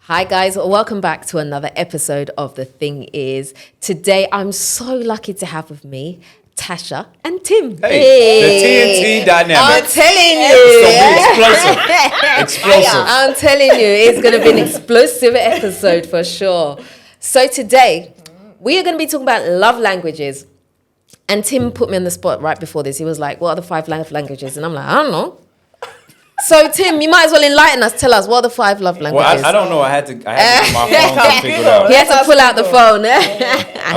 Hi guys, welcome back to another episode of The Thing Is. Today I'm so lucky to have with me Tasha and Tim. Hey, the TNT dynamic. I'm telling you. It's going to be explosive. I'm telling you, it's going to be an explosive episode for sure. So today we are going to be talking about love languages. And Tim put me on the spot right before this. He was like, what are the 5 love languages? And I'm like, I don't know. So, Tim, you might as well enlighten us. Tell us, what are the 5 love languages? Well, I don't know. I had to get my phone to figure it out. He had to pull out the phone.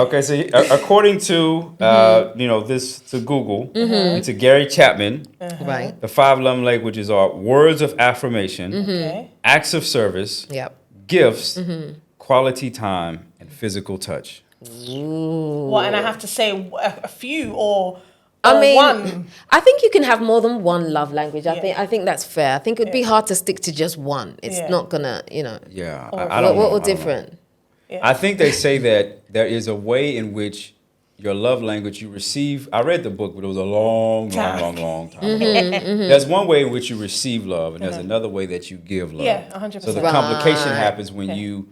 Okay, so according to, to Google, and to Gary Chapman, Right. the 5 love languages are words of affirmation, acts of service, Yep. gifts, quality time, and physical touch. What, and I have to say a few or one? I think you can have more than one love language. Yeah. I think that's fair. I think it would be hard to stick to just one. It's not gonna, Yeah, What I don't know. will I don't know. different? I think they say that there is a way in which your love language you receive. I read the book, but it was a long time ago. There's one way in which you receive love, and there's another way that you give love. Yeah, 100%. So the complication happens when you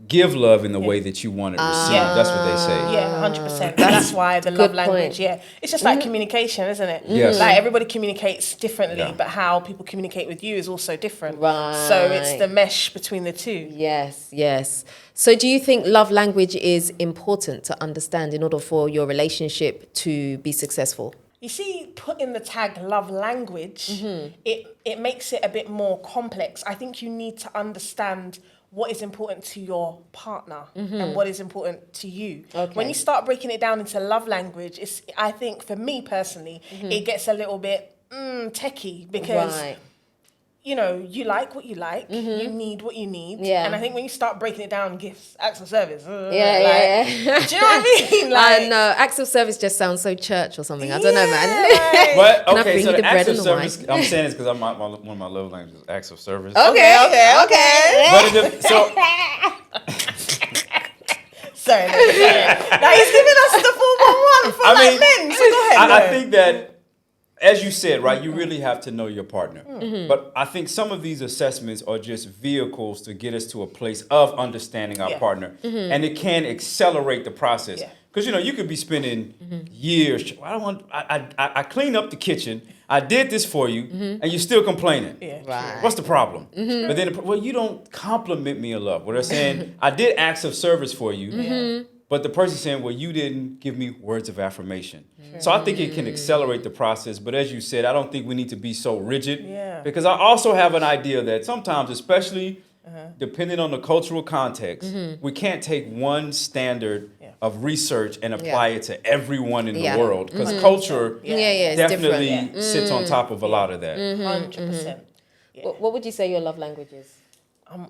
give love in the way that you want it received. That's what they say. Yeah, 100%. That's why the love Good language. point. Yeah, it's just like communication, isn't it? Yes. Like everybody communicates differently, Yeah. but how people communicate with you is also different. Right. So it's the mesh between the two. Yes. So do you think love language is important to understand in order for your relationship to be successful? You see, putting the tag love language, it makes it a bit more complex. I think you need to understand what is important to your partner and what is important to you. Okay. When you start breaking it down into love language, I think for me personally, it gets a little bit techie because Right. you like what you like, you need what you need. Yeah. And I think when you start breaking it down, gifts, acts of service. Yeah. Do you know what I mean? I know. Acts of service just sounds so church or something. I don't know, man. Like, But Can I okay, bring so you the the bread acts of and the service. I'm saying this because one of my love languages is acts of service. Okay. But so sorry. Now he's giving us the 411 for men. So go ahead. I think that, as you said, right, you really have to know your partner. But I think some of these assessments are just vehicles to get us to a place of understanding our partner. And it can accelerate the process. Yeah. Because, you could be spending years. I cleaned up the kitchen. I did this for you. And you're still complaining. Yeah. Right. What's the problem? But then, you don't compliment me enough. What they're saying, I did acts of service for you. But the person's saying, well, you didn't give me words of affirmation. So I think it can accelerate the process. But as you said, I don't think we need to be so rigid. Yeah. Because I also have an idea that sometimes, especially depending on the cultural context, we can't take one standard of research and apply it to everyone in the world. Because culture It's definitely different. sits on top of a lot of that. 100%. What would you say your love language is?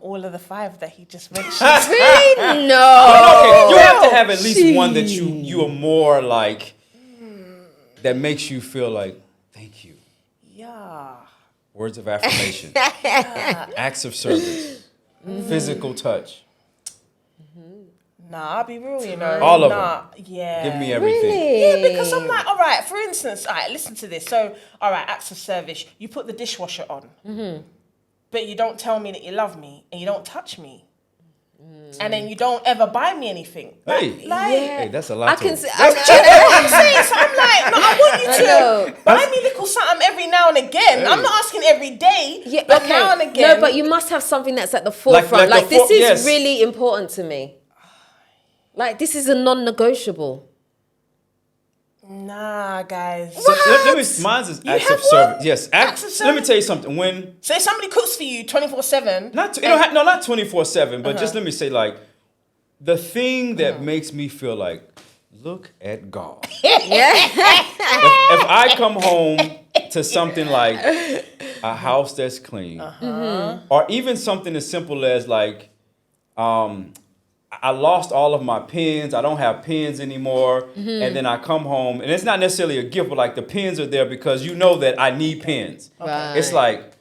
All of the 5 that he just mentioned. Really? No. Okay, you have to have at least one that you are more like, that makes you feel like, thank you. Yeah. Words of affirmation, acts of service, physical touch. Nah, I'll be real, All of them. Yeah. Give me everything. Really? Yeah, because I'm like, all right, for instance, all right, listen to this. So, all right, acts of service. You put the dishwasher on, but you don't tell me that you love me and you don't touch me. And then you don't ever buy me anything. Hey, that's a lot. Do you know what I'm saying? So I'm like, no, I want you to buy me little something every now and again. I'm not asking every day, but now and again. No, but you must have something that's at the forefront. Like this is really important to me. Like this is a non-negotiable. Nah, guys. So mine's is acts of service. Yes, Acts of Let me service? tell you something. So if somebody cooks for you 24/7, Not 24/7, but just let me say, like, the thing that makes me feel like, look at God. If I come home to something like a house that's clean, or even something as simple as like, I lost all of my pens. I don't have pens anymore. And then I come home, and it's not necessarily a gift, but like the pens are there because you know that I need pens. Right. It's like,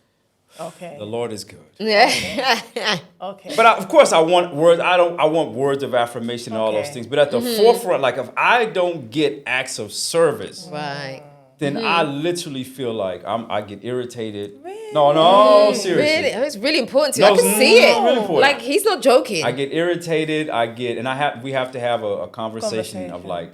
okay. the Lord is good. Okay. But of course, I want words. I want words of affirmation and all those things. But at the forefront, like if I don't get acts of service, Right. then I literally feel like I get irritated. Really? No, seriously. Really? It's really important to you. No, I can see it. really important. Like, he's not joking. I get irritated. We have to have a conversation of like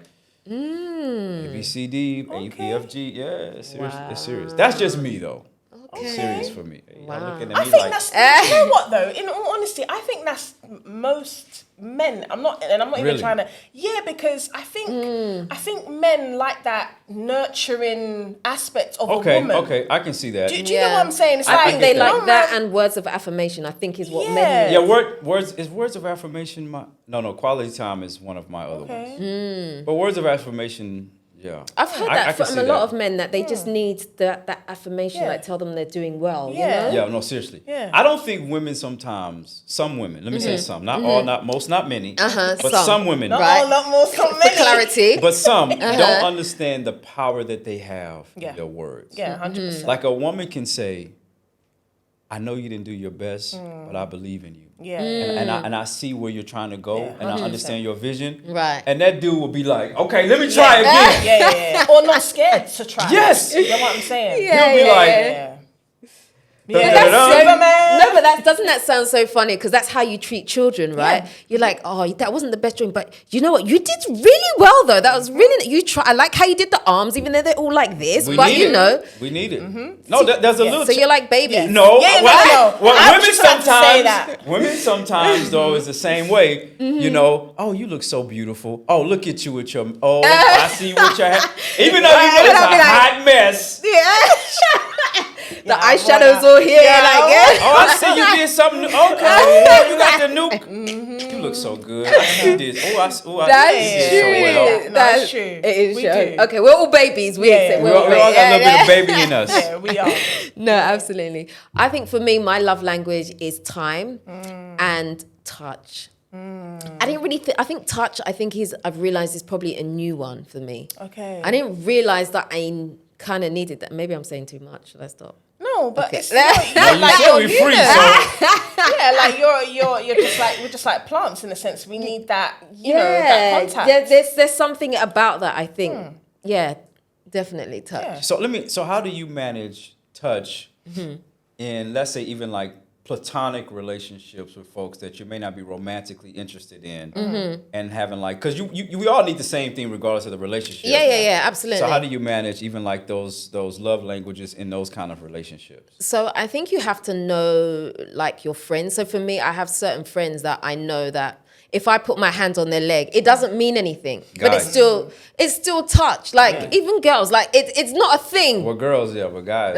A, B, C, D, A, E, F, G. Yeah, it's serious. Wow. It's serious. That's just me though. Okay. It's serious for me. Wow. Y'all looking at I me think like, that's, you know what though, in all honesty, I think that's most men. I'm not even Really? trying to, because I think men like that nurturing aspect of a woman. Okay, I can see that. Do you know what I'm saying? It's I like, think they get that. like that and words of affirmation, I think, is what Yeah. men Yeah, words of affirmation. Quality time is one of my other ones. But words of affirmation, yeah. I've heard I that can from see a lot that. of men, that they just need that affirmation, Yeah. like tell them they're doing well, Yeah. you know? Yeah, no, seriously. Yeah. I don't think women sometimes, some women, let me say some, not all, not most, not many, but some. some women, not Right. all, not more, so For many. clarity. but some don't understand the power that they have Yeah. in their words. Yeah, 100%. Like a woman can say, I know you didn't do your best, but I believe in you. Yeah. And I see where you're trying to go, Yeah, and I 100%. understand your vision. Right. And that dude will be like, okay, let me try again. Yeah. Or not scared to try. Yes. You know what I'm saying? Yeah. He'll be like, Yeah. But Yeah. that's so- Superman. No, but doesn't that sound so funny? Because that's how you treat children, right? Yeah. You're like, oh, that wasn't the best drawing, but you know what? You did really well, though. That was really, you try. I like how you did the arms, even though they're all like this. we But need you it. know, We need it. No, there's a little. so you're like babies. No, Yeah, well, no. I was women just about to say sometimes, that. women sometimes though is the same way. You know, oh, you look so beautiful. Oh, look at you with your. Oh, I see what your hair. Even though you know it's I'll be a like- hot mess. The eyeshadow's all here, like, Oh, I see you did something. Okay, oh, you got the new. You look so good. I see this. Oh, That's you did so true. well. No, That's it's true. It is We true. do. Okay, we're all babies. We Yeah, accept. yeah. We're We all all got a little babies. bit of baby in us. Yeah, we are. No, absolutely. I think for me, my love language is time and touch. I didn't really think. I think touch. I've realized is probably a new one for me. Okay. I didn't realize that I kind of needed that. Maybe I'm saying too much. Should I stop? No, but Okay. it's No, you're you like said we free, so yeah, like you're just like we're just like plants in a sense. We need that, you know, that contact. There's something about that. I think. Yeah, definitely touch. Yeah. So how do you manage touch in, let's say, even like platonic relationships with folks that you may not be romantically interested in, and having like, because we all need the same thing regardless of the relationship. Yeah, absolutely. So how do you manage even like those love languages in those kind of relationships? So I think you have to know like your friends. So for me, I have certain friends that I know that if I put my hand on their leg, it doesn't mean anything, but it's Guys. still touch. Like even girls, like it's not a thing. Well, girls, yeah, but guys.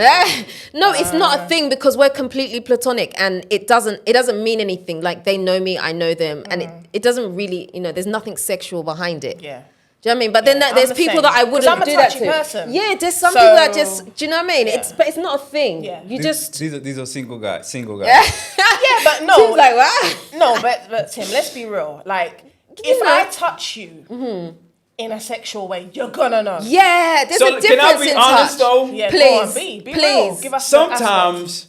No, it's not a thing because we're completely platonic and it doesn't mean anything. Like they know me, I know them, and it doesn't really, there's nothing sexual behind it. Yeah. Do you know what I mean? But then I'm there's the people same. that I 'Cause wouldn't I'm a do that touchy to. person. Yeah, there's some So- people that just, do you know what I mean? Yeah. But it's not a thing. Yeah. You just These are single guys. Yeah, but no, Seems like wow. no, but Tim, let's be real. Like, if I touch you in a sexual way, you're gonna know. Yeah, there's So a difference can I be in honest touch. though? Yeah, Please, go on, be real. please. Give us some aspect. Sometimes,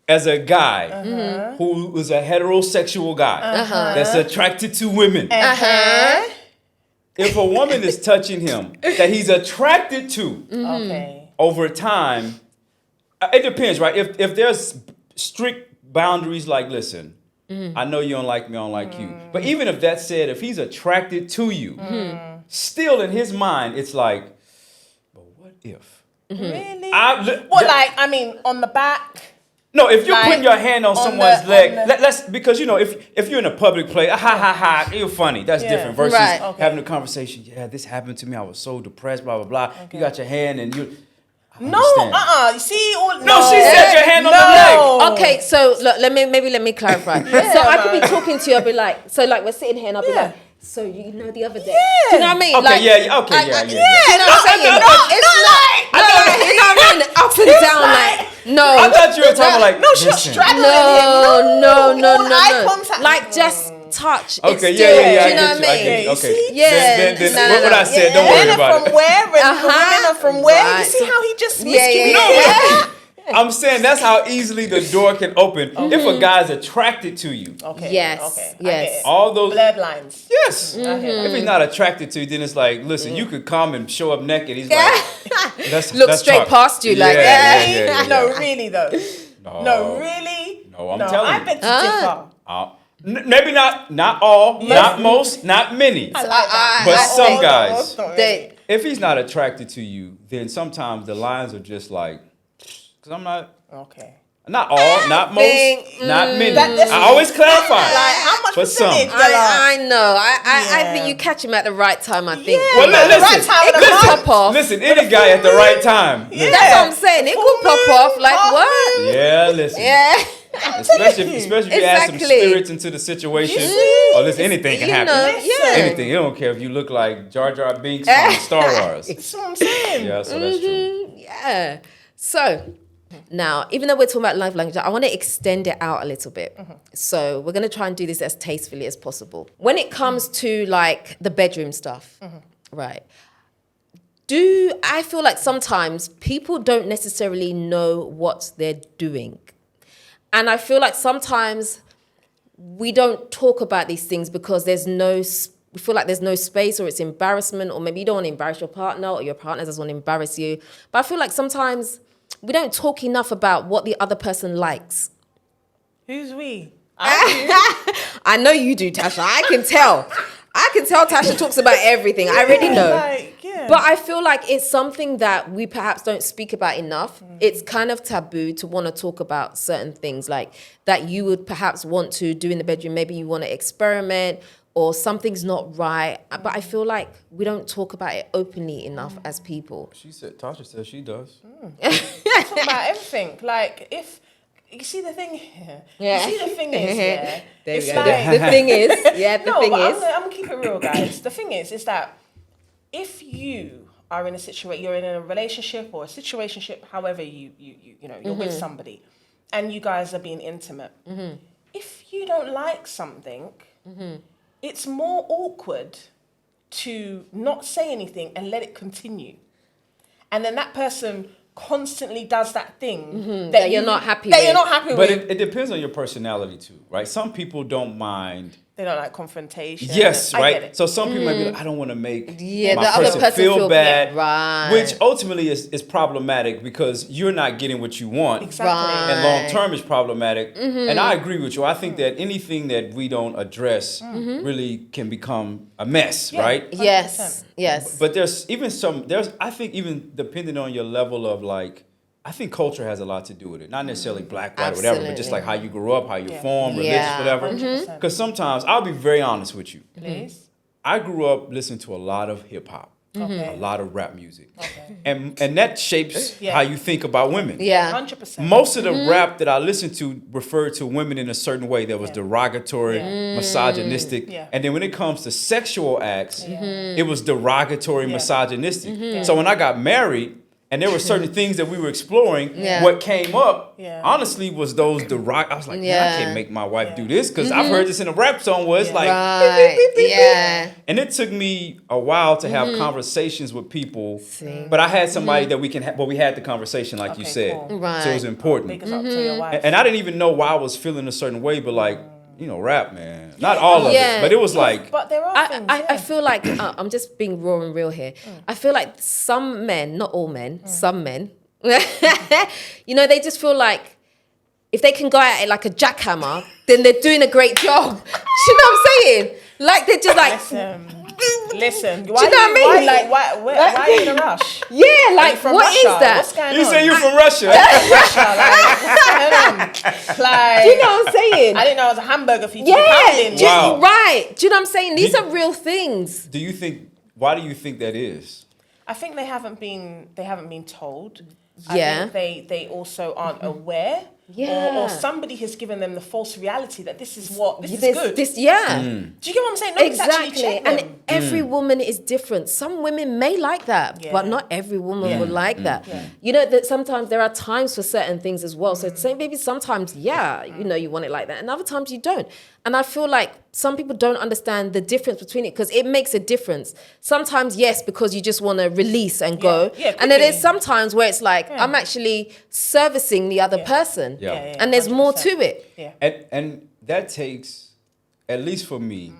as a guy who is a heterosexual guy that's attracted to women, if a woman is touching him that he's attracted to Okay. over time, it depends, right? If there's strict boundaries, like, listen, I know you don't like me, I don't like you. But even if that's said, if he's attracted to you, still in his mind, it's like, but what if? Really? What, like, I mean, on the back? No, if you're Like, putting your hand on on someone's the- leg, on the- let's because if you're in a public place, you're funny. That's Yeah. different versus Right. Okay. having a conversation. Yeah, this happened to me. I was so depressed. Blah blah blah. You got your hand and you. I No, understand. You see, all No, she said your hand on the leg. Okay, so look, let me clarify. So I could be talking to you, I'll be like, so like we're sitting here and I'll be Yeah. like, so you know the other day. Yeah. Do you know what I mean? Okay, like, yeah, okay, yeah. Do you know what I'm saying? no, It's not, you know what I mean? Up and down, like, no. I thought you were talking like No, she's listen. straddling No, him. no. Eye contact. Like just touch. Okay, It's yeah, still, yeah. Do I you know get what you. I I mean? get you. Okay. see? Yeah, Then no, what I said, don't worry Men about are it. from where and Uh-huh. women are from where. Right. You see how he just Yeah, yeah, miscommunicated? I'm saying that's how easily the door can open if a guy's attracted to you. Okay. Yes, Okay. I yes. get it. All those. Blurred lines. Yes. I hear If he's not attracted to you, then it's like, listen, you could come and show up naked. He's like, Look let's straight talk. past you, like, yeah. No, really though. No, really? No, I'm telling I you. beg to differ. Maybe not all, not most, not many. I like that. But Not some all, guys, not most, not They- really. if he's not attracted to you, then sometimes the lines are just like, because I'm not, Okay. not all, not think, most, not many. That's- I always clarify. Like, how much For some. percentage? I know. I Yeah. think you catch him at the right time, I think. Yeah. Well, At the listen, right time of the listen, month. Pop off. listen, any guy at the right time. Yeah. That's what I'm saying. It could pop off. Like, Half what? moon. Yeah, listen. Yeah. Especially if you add some Exactly. spirits into the situation. see? Oh, listen, anything can You happen. know, yeah. Anything. It don't care if you look like Jar Jar Binks from Star Wars. That's what I'm saying. Yeah, so that's true. Yeah. So now, even though we're talking about love language, I want to extend it out a little bit. So we're going to try and do this as tastefully as possible. When it comes to like the bedroom stuff, right? I feel like sometimes people don't necessarily know what they're doing. And I feel like sometimes we don't talk about these things because we feel like there's no space, or it's embarrassment, or maybe you don't want to embarrass your partner, or your partner doesn't want to embarrass you. But I feel like sometimes we don't talk enough about what the other person likes. Who's we? I know you do, Tasha. I can tell. Tasha talks about everything. I already know. Like, yeah. But I feel like it's something that we perhaps don't speak about enough. It's kind of taboo to want to talk about certain things like that you would perhaps want to do in the bedroom. Maybe you want to experiment, or something's not right. But I feel like we don't talk about it openly enough as people. Tasha says she does. Talk about everything. Like, if you see the thing here, Yeah. you see the thing is, yeah, There it's we go. like, The thing is, no, but I'm gonna keep it real, guys. The thing is that if you are in a situation, you're in a relationship or a situationship, however you're with somebody, and you guys are being intimate. If you don't like something, it's more awkward to not say anything and let it continue, and then that person constantly does that thing that you're not happy that with. you're not happy But with. it depends on your personality too, right? Some people don't mind. They don't like confrontation. Yes, I get right. it. So some people might be like, I don't want to make Yeah, my the other person feel bad, right. which ultimately is problematic because you're not getting what you want. Exactly. Right. And long term is problematic. And I agree with you. I think that anything that we don't address really can become a mess, Yeah. right? Yes, yes. But I think even depending on your level of like, I think culture has a lot to do with it. Not necessarily black, white, whatever, but just like how you grew up, how you formed, religious, Yeah. whatever. 100%. Because sometimes, I'll be very honest with you. Please. I grew up listening to a lot of hip hop, Okay. a lot of rap music. Okay. And that shapes Yeah. how you think about women. Yeah. 100%. Most of the rap that I listened to referred to women in a certain way that was derogatory, misogynistic. Yeah. And then when it comes to sexual acts, Yeah. it was derogatory, misogynistic. So when I got married, and there were certain things that we were exploring, Yeah. what came up, Yeah. honestly, was those I was like, man, I Yeah. can't make my wife do this, because I've heard this in a rap song where it's like, Right. Yeah. and it took me a while to have conversations with people, See. but I had somebody that we had the conversation, like you Okay, said. cool. Right. So it was important. Big us up to your wife. And I didn't even know why I was feeling a certain way, but like, rap, man. Not all of Yeah. it, but it was like, But there are things. I feel like I'm just being raw and real here. I feel like some men, not all men, some men, they just feel like if they can go at it like a jackhammer, then they're doing a great job. You know what I'm saying? Like they're just like, Listen. Do you know what I mean? Why are you in a rush? yeah, like From what Russia? is that? What's going you on? say you're from Russia. Russia, like, what's going on? Like, Do you know what I'm saying? I didn't know it was a hamburger for you to be Yeah, pounding. Wow. right. Do you know what I'm saying? These are real things. Why do you think that is? I think they haven't been told. Yeah. I think they also aren't aware. Yeah. Or somebody has given them the false reality that this is good. Yeah. Do you get what I'm saying? Nobody's actually Exactly. checked And them. every woman is different. Some women may like that, Yeah. but not every woman would like that. Yeah. You know, that sometimes there are times for certain things as well. So say maybe sometimes, you want it like that. And other times you don't. And I feel like some people don't understand the difference between it because it makes a difference. Sometimes, yes, because you just want to release and go. Yeah, and then quickly. there's sometimes where it's like, I'm actually servicing the other person. Yeah. And there's more 100%. to it. Yeah. And that takes, at least for me,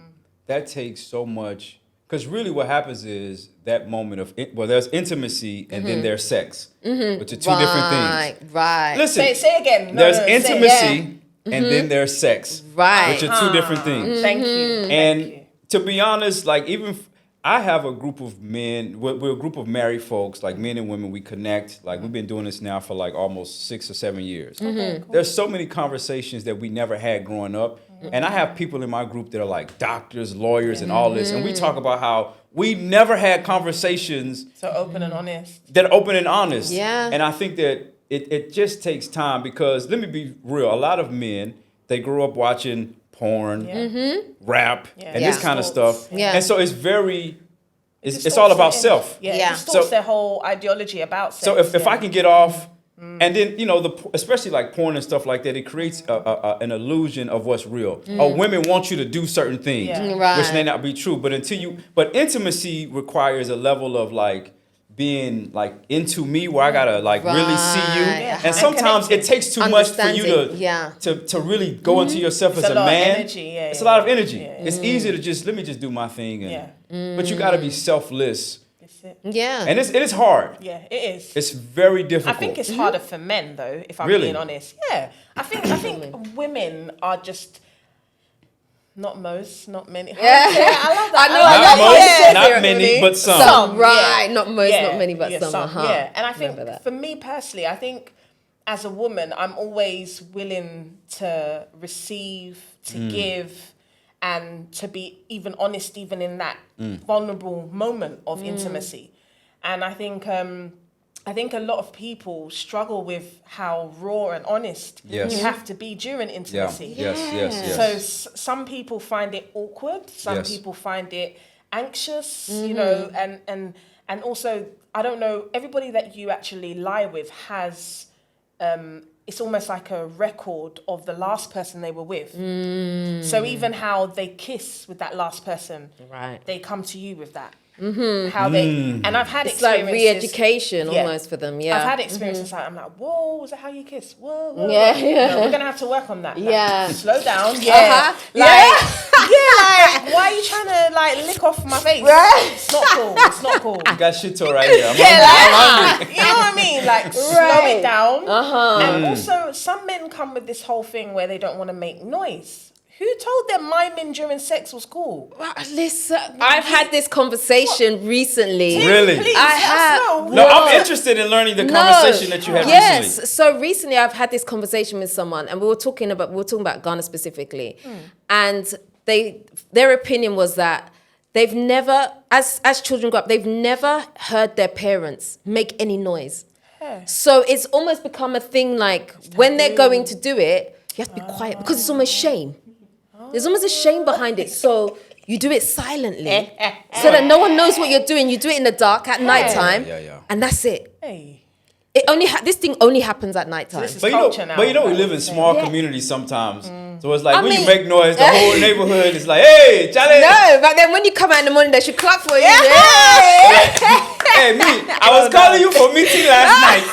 that takes so much Because really what happens is that moment of, there's intimacy and then there's sex, which are two different things. Right. Listen, Say again. there's Say it. intimacy and then there's sex, Right. which are two different things. Thank you. And to be honest, like I have a group of men, we're a group of married folks, like men and women, we connect. Like we've been doing this now for like almost 6 or 7 years. Okay, cool. There's so many conversations that we never had growing up. And I have people in my group that are like doctors, lawyers, and all this. And we talk about how we never had conversations So open and honest. that are open and honest. Yeah. And I think that it just takes time because, let me be real, a lot of men, they grew up watching porn, rap, and this kind of stuff. Yeah. And so it's it's all about self. Yeah, Yeah. it distorts So- their whole ideology about sex. So if I can get off, and then, you know, especially like porn and stuff like that, it creates an illusion of what's real. Or women want you to do certain things, Yeah. Right. which may not be true. But but intimacy requires a level of like being like into me where I gotta like really see you. Right. Yeah. And sometimes it connected. takes too much for you Understanding, to really go into yourself It's as a a lot of man. energy, yeah, It's a yeah, lot of energy. yeah. It's easy to let me just do my thing. And, Yeah. But you gotta be selfless. That's it. Yeah. And it is hard. Yeah, it is. It's very I difficult. think it's harder for men though, if I'm Really? being honest. Yeah. I think women are just not many. Yeah. I love that. I know, love I Not know. most, Yeah. not many, but some. Some, right. yeah. Not most, Yeah. not many, but Yeah, some. Uh-huh. Yeah, and I think Remember that. for me personally, I think as a woman, I'm always willing to receive, to give, and to be even honest, even in that vulnerable moment of intimacy. And I think a lot of people struggle with how raw and honest Yes. you have to be during Yeah. intimacy. Yes. So some people find it awkward. Some Yes. people find it anxious. You know, and also I don't know. Everybody that you actually lie with has. It's almost like a record of the last person they were with. So even how they kiss with that last person, Right. they come to you with that. How they and I've had It's like experiences. re-education Yeah. almost for them. Yeah. I've had experiences like I'm like, whoa, was that how you kiss? Whoa. Yeah. No, we're gonna have to work on that. Like, Yeah. slow down. Yeah. Uh-huh. Like, why are you trying to like lick off my face? Right. It's not cool. It's not cool. I got shit to right here. I'm hungry. You know what I mean? Like, slow Right. it down. Uh-huh. And also, some men come with this whole thing where they don't want to make noise. Who told them miming during sex was cool? Well, listen, I've had this conversation recently. Really? Please, I let us have. know. No, Well, I'm interested in learning the conversation that you had yes. recently. So recently I've had this conversation with someone and we were talking about Ghana specifically. And their opinion was that they've never, as children grow up, they've never heard their parents make any noise. So it's almost become a thing like when they're going to do it, you have to be quiet because it's almost shame. There's almost a shame behind it. So you do it silently so that no one knows what you're doing. You do it in the dark at nighttime Yeah. and that's it. Hey. It only this thing only happens at nighttime. this is But culture now. we live in small Yeah. communities sometimes. So it's like I when you mean- make noise, the whole neighborhood is like, hey, Charlie. No, but then when you come out in the morning, they should clap for you. Hey, me, I was calling you for meeting last night.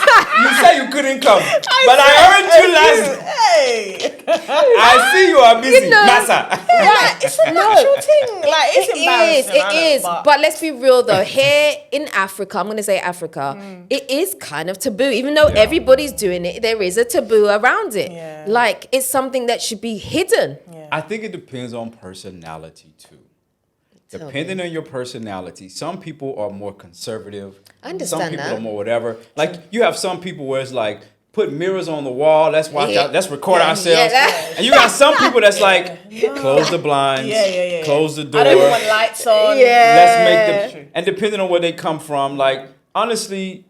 You said you couldn't come. But I heard you last. Hey. I see you are busy. You know- Massa. Right, it's a natural thing. Like, it's embarrassing. I know, It is. But let's be real though. Here in Africa, I'm going to say Africa, it is kind of taboo. Even though everybody's doing it, there is a taboo around it. Yeah. Like, it's something that should be hidden. I think it depends on personality too. Depending on your personality, some people are more conservative. I understand Some people that. are more whatever. Like you have some people where it's like put mirrors on the wall. Let's watch Yeah. out. Let's record Yeah, ourselves. yeah. And you got some people that's like close the blinds. Yeah. Close the door. I don't even want lights on. Let's make them. And depending on where they come from, like honestly,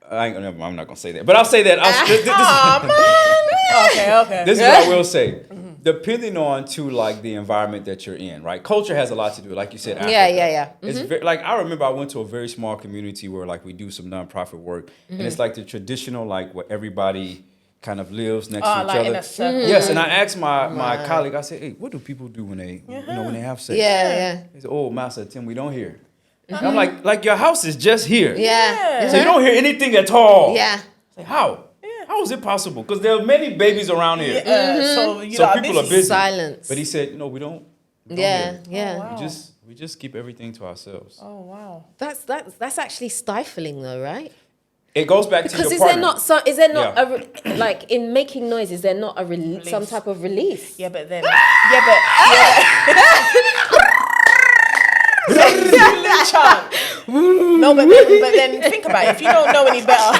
I'm not gonna say that, but I'll say that. Okay. This is what I will say. Depending on like the environment that you're in, right? Culture has a lot to do, like you said. Africa. Yeah. It's like I remember I went to a very small community where like we do some nonprofit work, and it's like the traditional like where everybody kind of lives next to each like in other. a circle. Yes, and I asked my colleague, I said, "Hey, what do people do when they when they have sex?" Yeah. He said, "Oh, Master Tim, we don't hear." And I'm like your house is just here. Yeah. So you don't hear anything at all. Yeah. Like, how? How is it possible? Because there are many babies around here. So you So are people are busy. busy. Silence. But he said, no, we don't Yeah. hear. Yeah. We just We just keep everything to ourselves. Oh wow. That's actually stifling, though, right? It goes back to Because your partner. is there not Yeah. like in making noise? Is there not some type of release? Yeah, but then. Chant. No, but then think about it. If you don't know any better,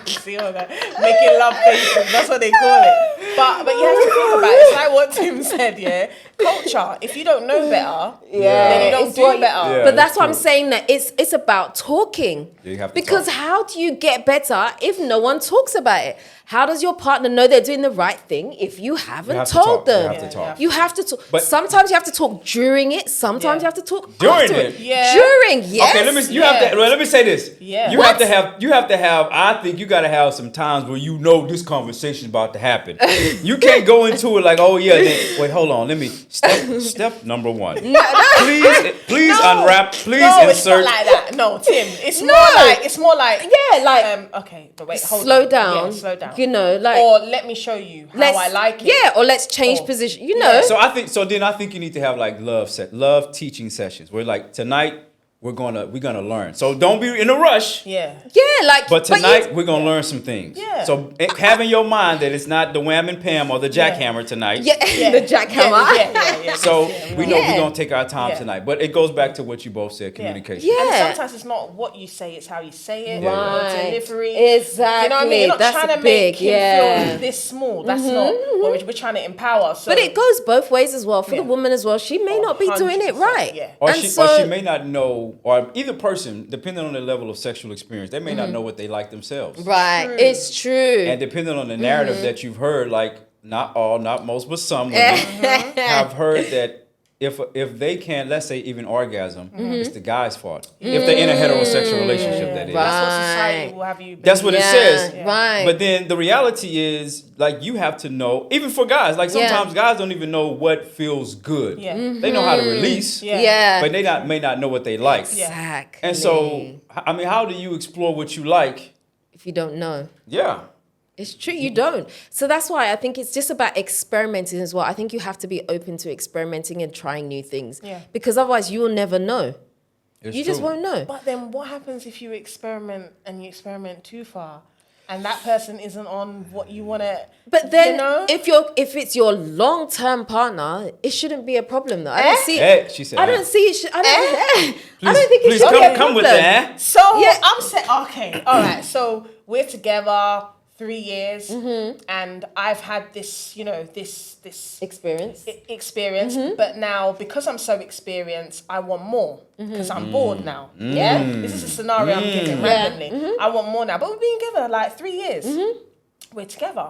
see all that making love faces. That's what they call it. But you have to think about it. It's like what Tim said. Yeah, culture. If you don't know better, then you don't do better. Yeah, But that's why I'm true. saying that it's about talking. You have to because talk. how do you get better if no one talks about it? How does your partner know they're doing the right thing if you haven't have to told talk. You them? have to talk. You have to talk. But- sometimes you have to talk during it. Sometimes you have to talk During after it? Yeah. During, yes. Okay, let me say this. Yeah. You have to have I think you gotta have some times where you know this conversation is about to happen. You can't go into it like, oh yeah, then, wait, hold on, let me step number 1. Please unwrap, please No, it's insert. not like that. No, Tim. It's more like Yeah, like okay, but wait, hold slow on. down. Yeah, slow down. You know, like Or let me show you how I like it. Yeah, or let's change Or- position. You know. Yeah. So then I think you need to have like love teaching sessions where like tonight we're gonna learn. So don't be in a rush. Yeah. Yeah, like But tonight we're gonna learn some things. Yeah. So have in your mind that it's not the wham and Pam or the jackhammer tonight. yeah, the jackhammer. Yeah. So we know Yeah. we're gonna take our time Yeah. tonight. But it goes back to what you both said, communication. Yeah. And sometimes it's not what you say, it's how you say it. Right. Your delivery. Exactly. You know what I mean? You're not That's trying to big, make him yeah. feel this small. That's not what we're trying to empower. So But it goes both ways as well. For the Yeah. woman as well, she may not be doing it 100%, right. yeah. Or And she may not know, or either person, depending on their level of sexual experience, they may not know what they like themselves. Right, it's true. And depending on the narrative that you've heard, like not all, not most, but some women have heard that if they can't, let's say even orgasm, it's the guy's fault. If they're in a heterosexual relationship, that is. Right. that's what society will have you believe. That's what it says. Right. But then the reality is, like, you have to know, even for guys, like sometimes guys don't even know what feels good. Yeah. They know how to release, Yeah. but they may not know what they like. Exactly. And so, I mean, how do you explore what you like? if you don't know. Yeah. It's true, you don't. So that's why I think it's just about experimenting as well. I think you have to be open to experimenting and trying new things. Yeah. Because otherwise you will never know. It's You just true. won't know. But then what happens if you experiment and you experiment too far and that person isn't on what you want to, But then you know? if it's your long-term partner, it shouldn't be a problem though. I don't see She said, I don't see it. I don't think it please should be a come with problem. that. So Yeah. I'm saying, okay, all right. So we're together 3 years, and I've had this, you know, this Experience. experience. But now, because I'm so experienced, I want more because I'm bored now. Yeah, this is a scenario I'm giving randomly. I want more now, but we've been together like 3 years. We're together,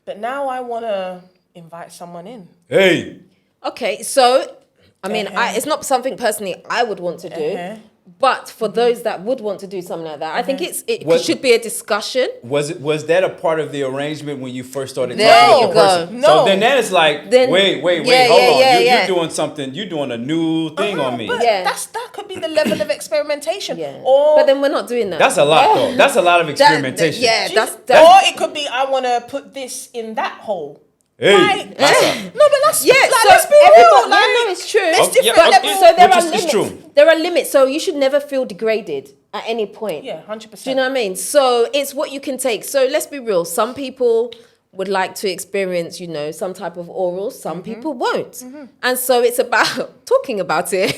but now I want to invite someone in. Hey. Okay, so I mean, it's not something personally I would want to do. But for those that would want to do something like that, I think it should be a discussion. Was that a part of the arrangement when you first started There talking you with the person? go. No. So then that is like, Then- wait, Yeah, hold yeah, on. yeah, You're yeah. doing something. You're doing a new thing on me. But Yeah. that could be the level of experimentation. Yeah. Or But then we're not doing that. That's a lot, though. That's a lot of experimentation. yeah, that's or it could be I want to put this in that hole. Hey. Right? No, but that's Yeah, like, so let's be everybody, real. Like, no, it's true. It's Okay, different yeah, levels. So there Which are is limits. true. There are limits. So you should never feel degraded at any point. Yeah, 100%. Do you know what I mean? So it's what you can take. So let's be real. Some people would like to experience, you know, some type of oral. Some people won't. And so it's about talking about it.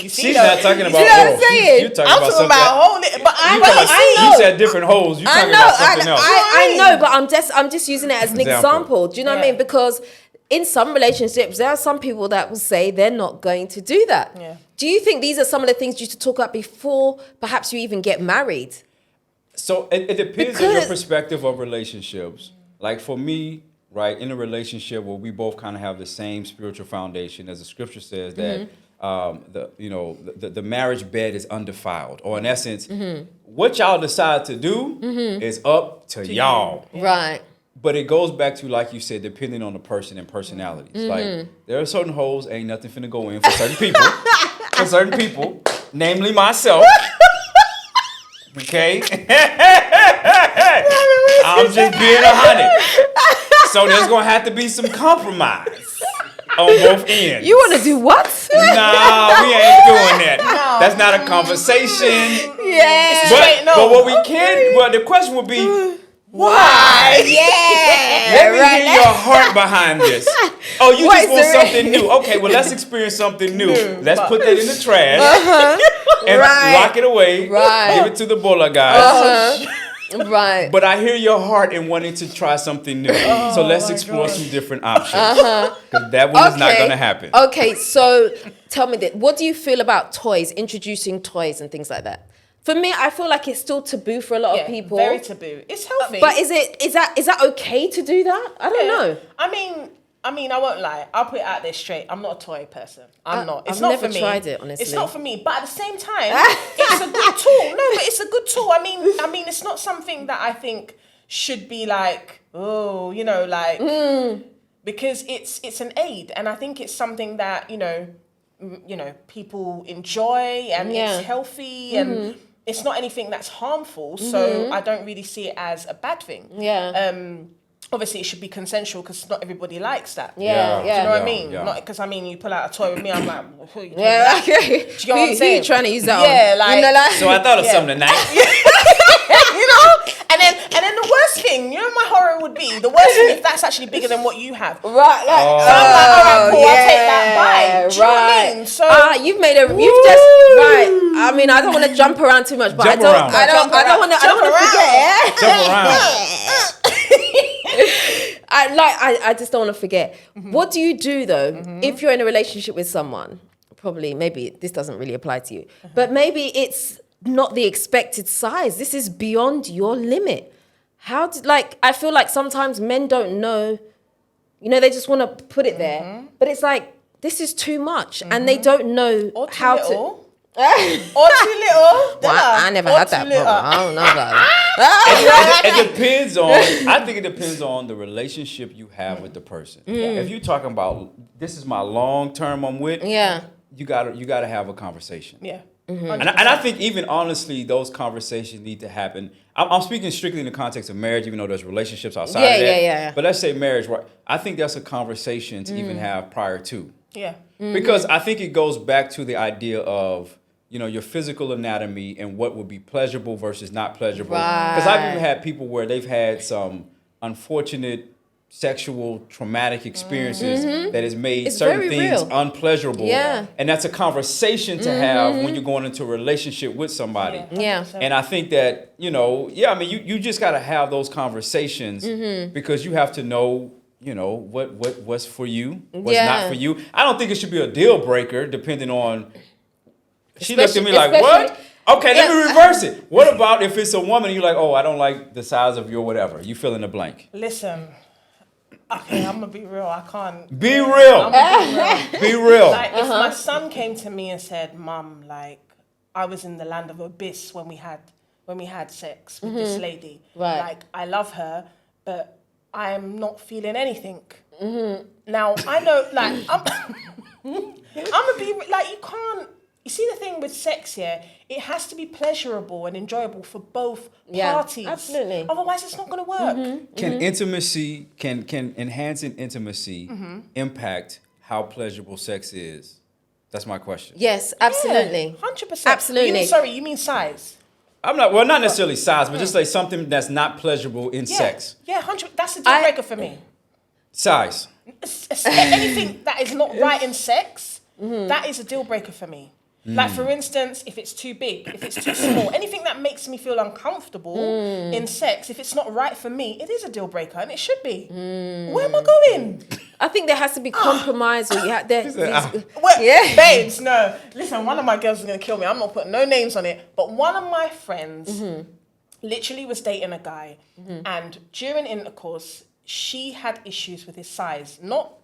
You see, She's though, not talking about know what I'm oral. saying? You're talking I'm about talking something. about holding it, but I know. You said different holes. You're talking about something else. I know, but I'm just using it as an Example. example. Do you know what I Yeah. mean? Because in some relationships, there are some people that will say they're not going to do that. Yeah. Do you think these are some of the things you should talk about before perhaps you even get married? So it depends on your Because- perspective of relationships. Like for me, right, in a relationship where we both kind of have the same spiritual foundation, as the scripture says that the marriage bed is undefiled, or in essence, what y'all decide to do is up to y'all. Right. But it goes back to, like you said, depending on the person and personalities. Like there are certain holes ain't nothing finna go in for certain people. For certain people, namely myself. Okay? I'm just being 100. So there's gonna have to be some compromise. on both ends. You want to do what? Nah, we ain't doing that. No. That's not a conversation. Yeah. But what we can, well, the question would be, why? Yeah. Let me hear your heart behind this. Oh, you just want something new. Okay, well, let's experience something new. Let's put that in the trash and lock it away. Right. Give it to the bola guys. Right. But I hear your heart in wanting to try something new. So let's explore some different options. Because that one is not going to happen. Okay, so tell me this. What do you feel about toys, introducing toys and things like that? For me, I feel like it's still taboo for a lot of people. Very taboo. It's healthy. But is that okay to do that? I don't know. I mean, I won't lie. I'll put it out there straight. I'm not a toy person. I'm not. It's I've not never for me. tried it, honestly. It's not for me. But at the same time, it's a good tool. No, but it's a good tool. I mean, it's not something that I think should be like, because it's an aid, and I think it's something that people enjoy, and it's healthy, and it's not anything that's harmful. So I don't really see it as a bad thing. Yeah. Obviously, it should be consensual because not everybody likes that. Yeah. Do you know what I mean? Yeah. Not because you pull out a toy with me, I'm like, who are you doing Yeah, that? okay. Do you get what I'm saying? Who you trying to use that Yeah, on? like, So I thought of something tonight. and then the worst thing, my horror would be the worst thing if that's actually bigger than what you have. Right, like, So I'm like, all right, cool, I'll take that. Bye. Do you know what I mean? So you've just right. I mean, I don't want to jump around too much, but I don't want to forget. Jump around. I just don't want to forget. What do you do though if you're in a relationship with someone? Probably, maybe this doesn't really apply to you, but maybe it's not the expected size. This is beyond your limit. I feel like sometimes men don't know. They just want to put it there, but it's like this is too much, and they don't know how to. Or too little. Well, I never had that problem. I don't know about it. It depends on. I think it depends on the relationship you have with the person. If you're talking about this is my long term I'm with, you gotta have a conversation. Yeah. And I think even honestly, those conversations need to happen. I'm speaking strictly in the context of marriage, even though there's relationships outside of that. Yeah. But let's say marriage, right? I think that's a conversation to even have prior to. Yeah. Because I think it goes back to the idea of, your physical anatomy and what would be pleasurable versus not pleasurable. Because I've even had people where they've had some unfortunate sexual traumatic experiences that has made certain things unpleasurable. Yeah. And that's a conversation to have when you're going into a relationship with somebody. Yeah. And I think that, you just got to have those conversations because you have to know, what's for you, what's not for you. I don't think it should be a deal breaker depending on. She looked at me like, what? Okay, let me reverse it. What about if it's a woman and you're like, oh, I don't like the size of your whatever. You fill in the blank. Listen. Okay, I'm gonna be real. I can't. Be real. Be real. Like if my son came to me and said, "Mum, like I was in the land of abyss when we had sex with this lady. Right. Like I love her, but I'm not feeling anything." Now I know, like I'm gonna be like, you can't. You see the thing with sex here, it has to be pleasurable and enjoyable for both parties. Absolutely. Otherwise, it's not going to work. Can intimacy, can enhancing intimacy impact how pleasurable sex is? That's my question. Yes, absolutely. 100%. Absolutely. You mean size? Not necessarily size, but just like something that's not pleasurable in sex. Yeah, 100. That's a deal breaker for me. Size. Anything that is not right in sex, that is a deal breaker for me. Like, for instance, if it's too big, if it's too small, anything that makes me feel uncomfortable in sex, if it's not right for me, it is a deal breaker, and it should be. Where am I going? I think there has to be compromise. Or Babes, no. Listen, one of my girls is going to kill me. I'm not putting no names on it, but one of my friends literally was dating a guy, and during intercourse, she had issues with his size. Not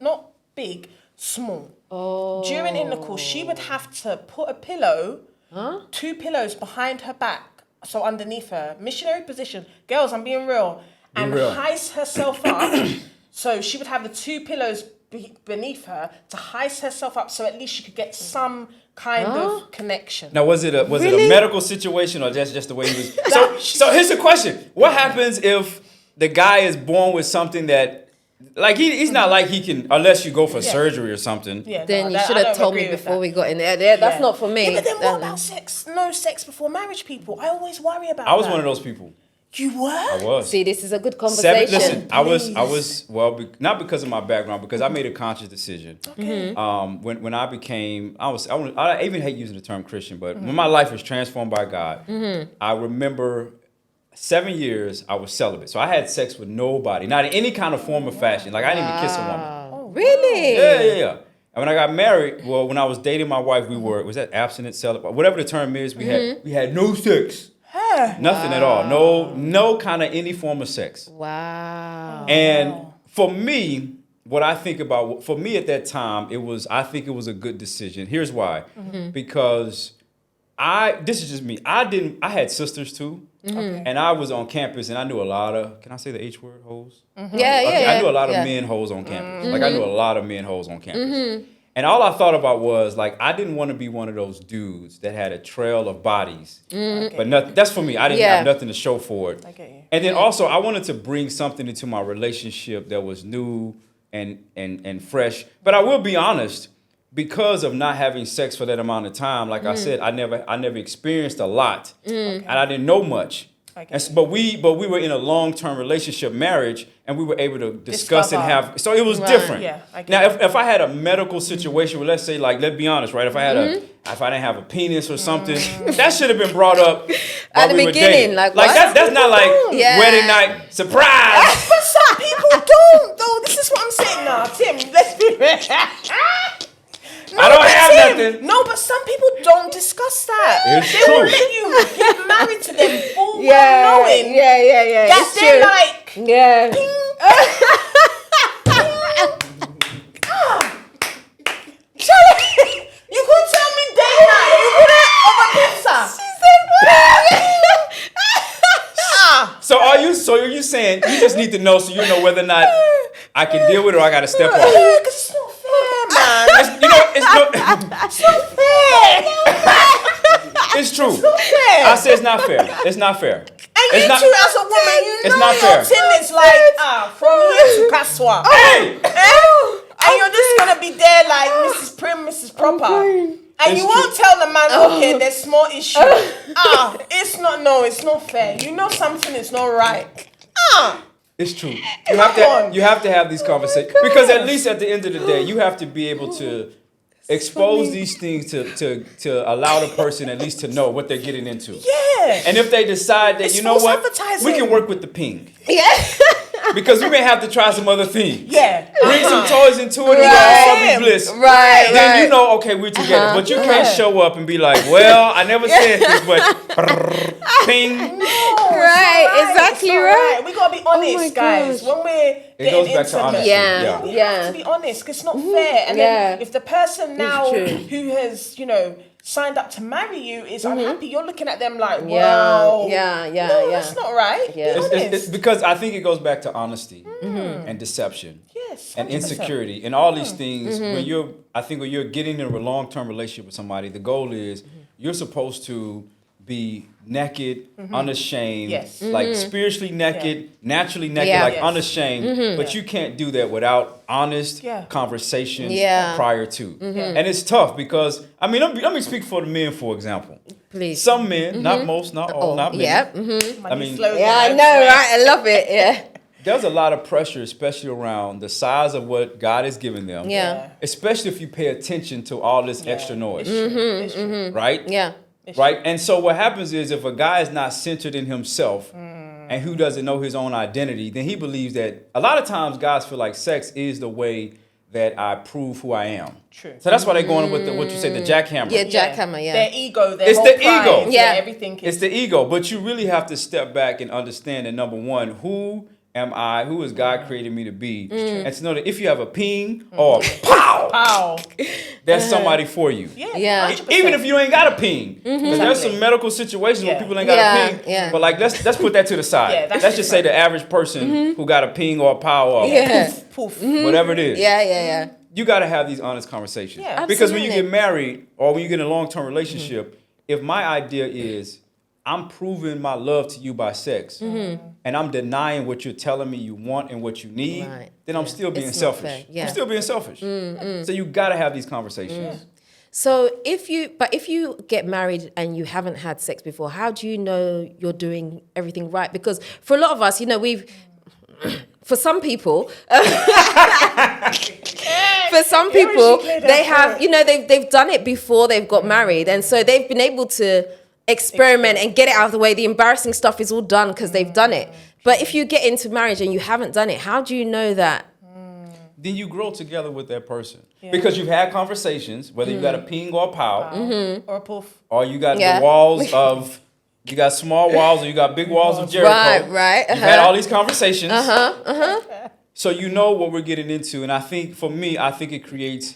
big, small. During intercourse, she would have to put a pillow, 2 pillows behind her back, so underneath her, missionary position. Girls, I'm being real. And heist herself up. So she would have the 2 pillows beneath her to heist herself up, so at least she could get some kind of connection. Now, was it a medical situation or just the way he was? So here's the question: what happens if the guy is born with something that like he's not like he can, unless you go for surgery or something. Yeah, Then you should have told me before we got in there. That's not for me. Yeah, but then what about sex? No sex before marriage, people. I always worry about that. I was one of those people. You were? I was. See, this is a good conversation. Listen, I was not because of my background, because I made a conscious decision. Okay. When I became, I even hate using the term Christian, but when my life was transformed by God, I remember 7 years I was celibate. So I had sex with nobody, not in any kind of form or fashion. Like I didn't even kiss a woman. Oh, really? Yeah. And when I got married, well, when I was dating my wife, was that abstinent, celibate, whatever the term is, we had no sex. Nothing at all. No kind of any form of sex. Wow. And for me, what I think about, for me at that time, I think it was a good decision. Here's why. Because this is just me. I had sisters too. And I was on campus and I knew a lot of, can I say the H word, hoes? Yeah. I knew a lot of men hoes on campus. Like I knew a lot of men hoes on campus. And all I thought about was, like, I didn't want to be one of those dudes that had a trail of bodies. But that's for me. I didn't have nothing to show for it. I get you. And then also, I wanted to bring something into my relationship that was new and fresh. But I will be honest, because of not having sex for that amount of time, like I said, I never experienced a lot. And I didn't know much. But we were in a long-term relationship, marriage, and we were able to discuss and have. So it was different. Yeah, now, if I had a medical situation where, let's say, like, let's be honest, right? If I didn't have a penis or something, that should have been brought up at the beginning. Like that's not like wedding night surprise. But some people don't, though. This is what I'm saying now, Tim. Let's be real. I don't have nothing. No, but some people don't discuss that. It's they true. Will let you get married to them full well knowing. Yeah. That they're like, you could tell me day night. You couldn't over pizza. She said, So are you saying you just need to know so you know whether or not I can deal with it or I got to step off? because it's not fair, man. It's not fair. It's true. It's not fair. I say it's not fair. It's not fair. And you too, as a woman, it's know not your fair. tin is like, from here to Kaswa. Hey! And you're just going to be there like Mrs. Prim, Mrs. Proper. And you won't tell the man, okay, there's small issue. It's not fair. You know something is not right. It's true. You have to have these conversations. Because at least at the end of the day, you have to be able to expose these things to allow the person at least to know what they're getting into. Yeah. And if they decide that, It's you know what, advertising. we can work with the ping. Yeah. Because we may have to try some other things. Yeah. Bring some toys into it and all be bliss. Right. Then you know, okay, we're together. But you can't show up and be like, well, I never said this, but ping. Right, exactly right. We gotta be honest, guys. When we're It goes back to honesty. Yeah. we have to be honest, because it's not fair. And then if the person now true. who has, signed up to marry you is unhappy, you're looking at them like, wow. Yeah. That's not right. Yeah. Be honest. It's because I think it goes back to honesty and deception. Yes. And 100%. insecurity and all these things. When you're getting in a long-term relationship with somebody, the goal is you're supposed to be naked, unashamed, like spiritually naked, naturally naked, like unashamed. But you can't do that without honest conversations prior to. And it's tough because, let me speak for the men, for example. Please. Some men, not most, not all, not many. Yeah. I mean, I know, right? I love it. Yeah. There's a lot of pressure, especially around the size of what God has given them. Yeah. Especially if you pay attention to all this extra noise. It's true. Right? Yeah. Right? And so what happens is if a guy is not centered in himself and who doesn't know his own identity, then he believes that a lot of times guys feel like sex is the way that I prove who I am. True. So that's why they're going with what you say, the jackhammer. Yeah, jackhammer, yeah. Their ego, their It's whole the pride, ego. Yeah. everything. It's the ego. But you really have to step back and understand that, number one, who am I? Who has God created me to be? And to know that if you have a ping or a pow, that's somebody for you. Yeah. 100%. Even if you ain't got a ping. Because there's some medical situations where people ain't got a ping. Yeah. But like, let's put that to the side. Yeah, that's let's just say the average person who got a ping or a pow or Poof. whatever it is. Yeah. You got to have these honest conversations. Yeah. Because when you Absolutely. get married or when you get in a long-term relationship, if my idea is I'm proving my love to you by sex, and I'm denying what you're telling me you want and what you need, then I'm still being selfish. I'm still being selfish. So you got to have these conversations. So if you get married and you haven't had sex before, how do you know you're doing everything right? Because for a lot of us, for some people, they have, they've done it before they've got married. And so they've been able to experiment and get it out of the way. The embarrassing stuff is all done because they've done it. But if you get into marriage and you haven't done it, how do you know that? Then you grow together with that person. Because you've had conversations, whether you got a ping or a pow. Or a poof. Or you got the walls of, you got small walls or you got big walls of Jericho. Right. You've had all these conversations. So you know what we're getting into. And I think, for me, it creates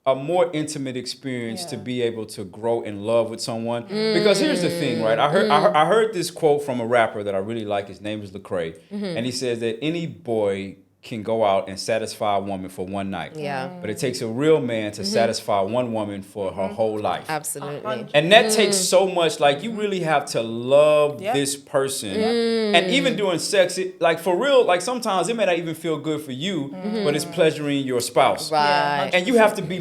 a more intimate experience to be able to grow in love with someone. Because here's the thing, right? I heard this quote from a rapper that I really like. His name is Lecrae. And he says that any boy can go out and satisfy a woman for one night. But it takes a real man to satisfy one woman for her whole life. Absolutely. And that takes so much, like, you really have to love this person. And even doing sex, for real, like, sometimes it may not even feel good for you, but it's pleasuring your spouse. Right. And you have to be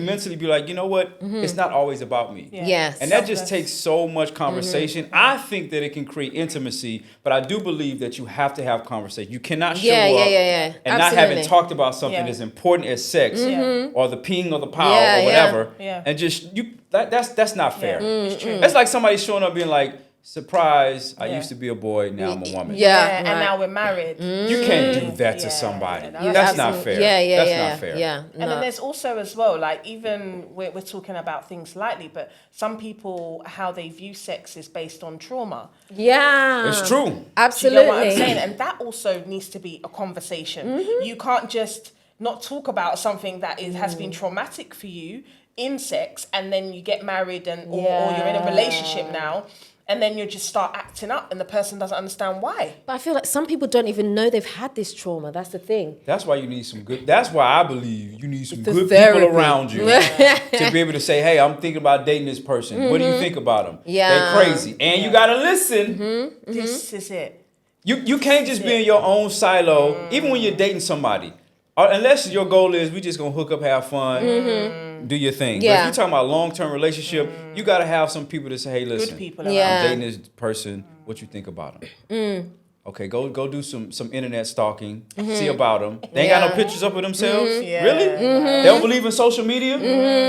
like, you know what? It's not always about me. Yes. And that just takes so much conversation. I think that it can create intimacy, but I do believe that you have to have conversation. You cannot show up and not having talked about something as important as sex or the peeing or the pow or whatever, and just that's not fair. It's true. That's like somebody showing up being like, surprise, I used to be a boy, now I'm a woman. And now we're married. You can't do that to somebody. No. That's not fair. That's not fair. And then there's also as well, like, even we're talking about things lightly, but some people, how they view sex is based on trauma. Yeah. It's true. Absolutely. Do you know what I'm saying? And that also needs to be a conversation. You can't just not talk about something that has been traumatic for you in sex, and then you get married or you're in a relationship now, and then you just start acting up and the person doesn't understand why. But I feel like some people don't even know they've had this trauma. That's the thing. That's why you need some good, that's why I believe you need some good therapy. people around you to be able to say, hey, I'm thinking about dating this person. What do you think about them? They're crazy. And you got to listen. This is it. You can't just be in your own silo, even when you're dating somebody. Unless your goal is we just going to hook up, have fun, do your thing. But if you're talking about a long-term relationship, you got to have some people to say, hey, listen, Good people I'm dating this person. What you think about them? Okay, go do some internet stalking, see about them. They ain't got no pictures up of themselves? Really? They don't believe in social media?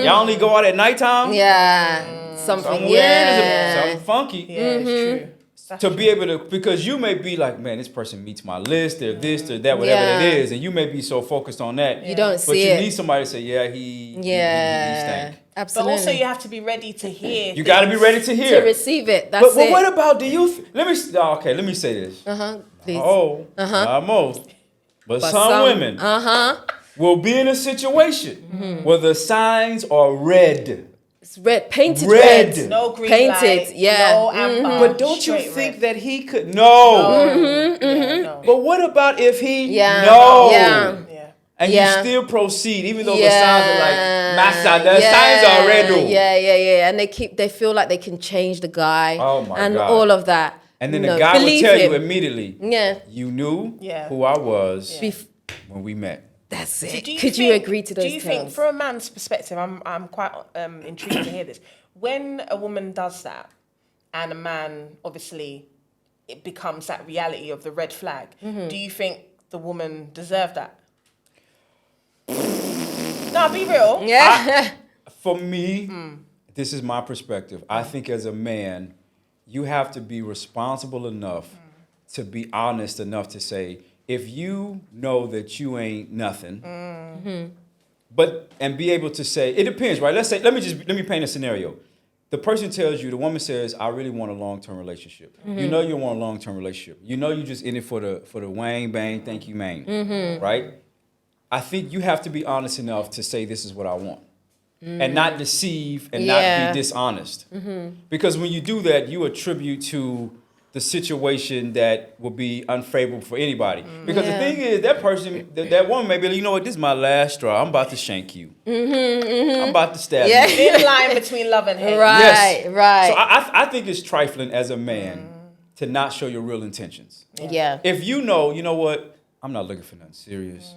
Y'all only go out at nighttime? Something weird, something funky. It's true. To be able to, because you may be like, man, this person meets my list, they're this, they're that, whatever it is, and you may be so focused on that. You don't but see you it. need somebody to say, he stank. Absolutely. But also you have to be ready to hear. You got to be ready to hear. To receive it. That's it. But what about let me say this. Please. Not most. But some women will be in a situation where the signs are red. It's red, painted red. No green painted, light, yeah. no amber. But don't you straight think red. that he could? No. No. But what about if he and you still proceed, even though the signs are like, Massa, the signs are red. And they feel like they can change the guy and God. all of that. And then the guy will tell you immediately, you knew who I was when we met. That's it. So Could you agree to those terms? Do you think, from a man's perspective, I'm quite intrigued to hear this. When a woman does that, and a man, obviously, it becomes that reality of the red flag, do you think the woman deserved that? No, be real. For me, this is my perspective. I think as a man, you have to be responsible enough to be honest enough to say, if you know that you ain't nothing, and be able to say, it depends, right? Let me paint a scenario. The person tells you, the woman says, I really want a long-term relationship. You know you want a long-term relationship. You know you just in it for the wang, bang, thank you, man, right? I think you have to be honest enough to say, this is what I want. And not deceive and not be dishonest. Because when you do that, you attribute to the situation that will be unfavorable for anybody. Because the thing is, that person, that woman may be like, you know what, this is my last straw. I'm about to shank you. I'm about to stab you. Thin line between love and hate. Right. So I think it's trifling as a man to not show your real intentions. Yeah. If you know what, I'm not looking for nothing serious.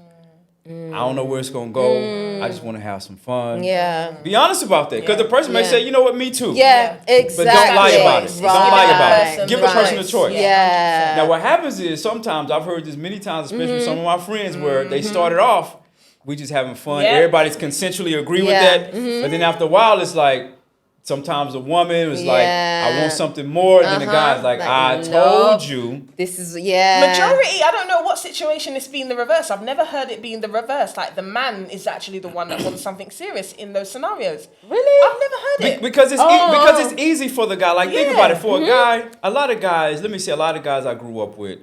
I don't know where it's gonna go. I just want to have some fun. Yeah. Be honest about that, because the person may say, you know what, me too. Yeah, exactly. But don't lie about it. Right. Don't lie about it. Give the person a choice. Yeah. Now, what happens is sometimes I've heard this many times, especially with some of my friends, where they started off, we just having fun. Everybody's consensually agree with that. But then after a while, it's like, sometimes a woman was like, I want something more. And then the guy's like, I told you. This is, Majority, I don't know what situation it's been the reverse. I've never heard it being the reverse. Like the man is actually the one that wants something serious in those scenarios. Really? I've never heard it. Because it's easy for the guy. Like, think about it. For a guy, a lot of guys I grew up with,